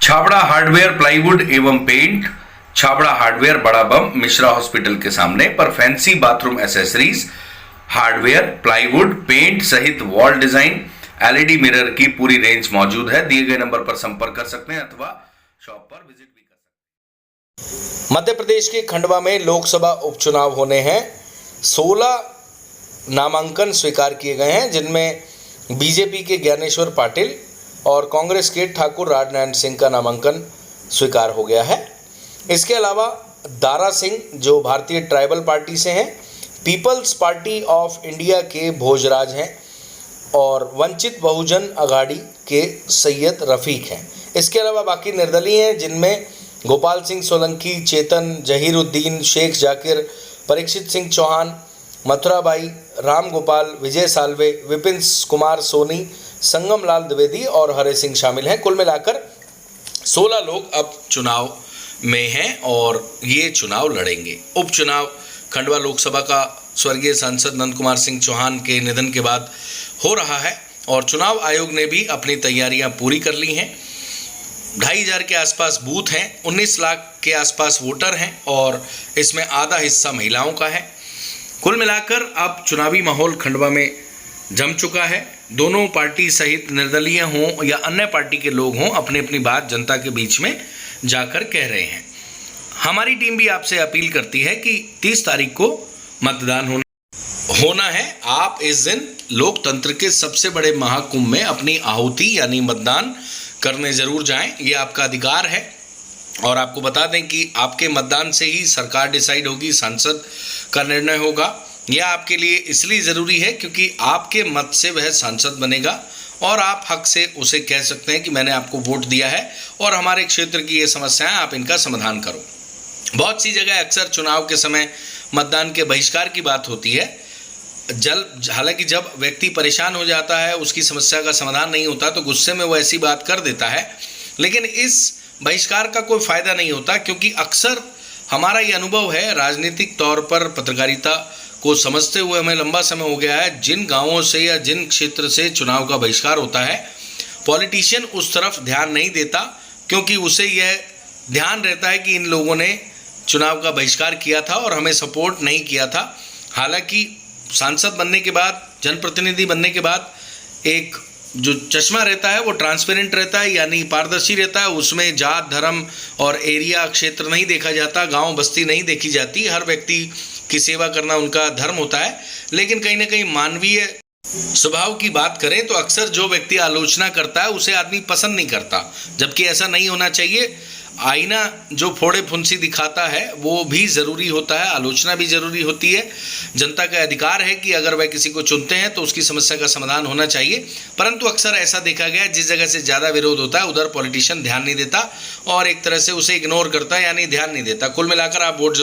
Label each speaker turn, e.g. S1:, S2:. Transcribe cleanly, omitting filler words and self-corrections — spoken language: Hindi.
S1: छाबड़ा हार्डवेयर प्लाईवुड एवं पेंट, छाबड़ा हार्डवेयर बड़ा बम मिश्रा हॉस्पिटल के सामने पर fancy bathroom accessories, hardware, plywood, paint सहित वॉल डिजाइन, एलईडी मिरर की पूरी रेंज मौजूद है। दिए गए नंबर पर संपर्क कर सकते हैं अथवा शॉप पर विजिट भी कर सकते हैं। मध्य प्रदेश के खंडवा में लोकसभा उपचुनाव होने हैं। 16 नामांकन स्वीकार किए गए हैं, जिनमें बीजेपी के ज्ञानेश्वर पाटिल और कांग्रेस के ठाकुर राजनारायण सिंह का नामांकन स्वीकार हो गया है। इसके अलावा दारा सिंह जो भारतीय ट्राइबल पार्टी से हैं, पीपल्स पार्टी ऑफ इंडिया के भोजराज हैं और वंचित बहुजन अघाड़ी के सैयद रफीक हैं। इसके अलावा बाकी निर्दलीय हैं, जिनमें गोपाल सिंह सोलंकी, चेतन, जहीरुद्दीन, शेख जाकिर, परीक्षित सिंह चौहान, मथुराबाई, राम गोपाल, विजय साल्वे, विपिन कुमार सोनी, संगम लाल द्विवेदी और हरे सिंह शामिल हैं। कुल मिलाकर 16 लोग अब चुनाव में हैं और ये चुनाव लड़ेंगे। उपचुनाव खंडवा लोकसभा का स्वर्गीय सांसद नंद कुमार सिंह चौहान के निधन के बाद हो रहा है और चुनाव आयोग ने भी अपनी तैयारियां पूरी कर ली हैं। 2,500 के आसपास बूथ हैं, 19 लाख के आसपास वोटर हैं और इसमें आधा हिस्सा महिलाओं का है। कुल मिलाकर अब चुनावी माहौल खंडवा में जम चुका है। दोनों पार्टी सहित निर्दलीय हों या अन्य पार्टी के लोग हों, अपनी अपनी बात जनता के बीच में जाकर कह रहे हैं। हमारी टीम भी आपसे अपील करती है कि 30 तारीख को मतदान होना है। आप इस दिन लोकतंत्र के सबसे बड़े महाकुंभ में अपनी आहुति यानी मतदान करने जरूर जाएं। ये आपका अधिकार है और आपको बता दें कि आपके मतदान से ही सरकार डिसाइड होगी, सांसद का निर्णय होगा। यह आपके लिए इसलिए ज़रूरी है क्योंकि आपके मत से वह सांसद बनेगा और आप हक से उसे कह सकते हैं कि मैंने आपको वोट दिया है और हमारे क्षेत्र की ये समस्याएं आप इनका समाधान करो। बहुत सी जगह अक्सर चुनाव के समय मतदान के बहिष्कार की बात होती है। हालांकि जब व्यक्ति परेशान हो जाता है, उसकी समस्या का समाधान नहीं होता तो गुस्से में वो ऐसी बात कर देता है, लेकिन इस बहिष्कार का कोई फ़ायदा नहीं होता क्योंकि अक्सर हमारा ये अनुभव है, राजनीतिक तौर पर पत्रकारिता को समझते हुए हमें लंबा समय हो गया है, जिन गांवों से या जिन क्षेत्र से चुनाव का बहिष्कार होता है, पॉलिटिशियन उस तरफ ध्यान नहीं देता क्योंकि उसे यह ध्यान रहता है कि इन लोगों ने चुनाव का बहिष्कार किया था और हमें सपोर्ट नहीं किया था। हालांकि सांसद बनने के बाद, जनप्रतिनिधि बनने के बाद एक जो चश्मा रहता है वो ट्रांसपेरेंट रहता है, यानी पारदर्शी रहता है। उसमें जात, धर्म और एरिया, क्षेत्र नहीं देखा जाता, गांव बस्ती नहीं देखी जाती। हर व्यक्ति की सेवा करना उनका धर्म होता है। लेकिन कहीं ना कहीं मानवीय स्वभाव की बात करें तो अक्सर जो व्यक्ति आलोचना करता है उसे आदमी पसंद नहीं करता, जबकि ऐसा नहीं होना चाहिए। आईना जो फोड़े फुंसी दिखाता है वो भी ज़रूरी होता है, आलोचना भी ज़रूरी होती है। जनता का अधिकार है कि अगर वह किसी को चुनते हैं तो उसकी समस्या का समाधान होना चाहिए, परंतु अक्सर ऐसा देखा गया है जिस जगह से ज़्यादा विरोध होता है उधर पॉलिटिशियन ध्यान नहीं देता और एक तरह से उसे इग्नोर करता है, यानी ध्यान नहीं देता। कुल मिलाकर आप वोट